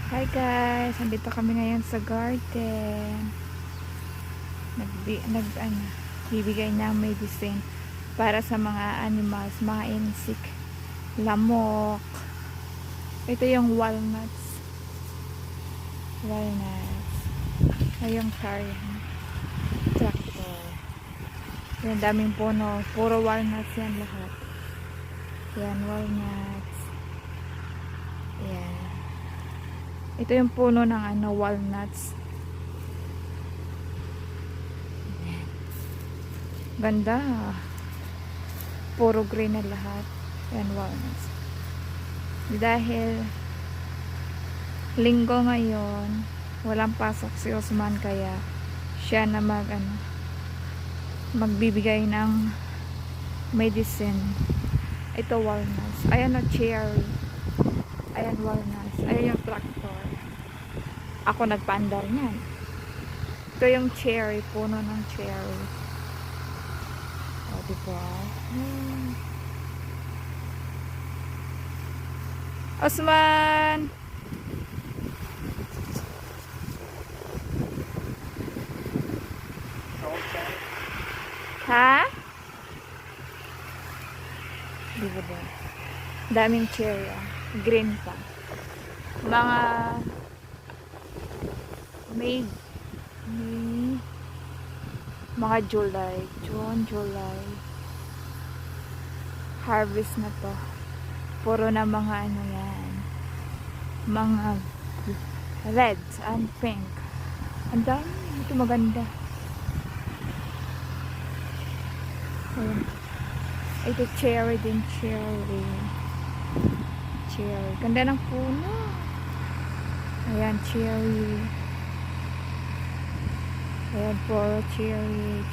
Hi guys, andito kami ngayon sa garden. Bibigay ng medicine para sa mga animals, mga insect, lamok. Ito yung walnuts. Walnuts. Ay, yung tractor. Yan, daming puno. Puro walnuts yan lahat. Yan, walnuts. Yan. Ito yung puno ng walnuts. Ganda. Puro green na lahat. Yan, walnuts. Dahil linggo ngayon, walang pasok si Osman, kaya siya na magbibigay ng medicine. Ito walnuts. Ayan o, cherry. Ayan, walnuts. Ayan yung tractor. Ako nagpaandar niyan. Ito yung cherry, puno ng cherry. O, diba? Osman! Ha? Diba ba? Daming cherry, oh. Green pa. Mga May mga June, July harvest na to. Puro na mga yan, mga red and pink. Ang dami. Ito maganda. Ayan. Ito cherry din, cherry. Ganda ng puno. Ayan, cherry. Ayan po, cherry.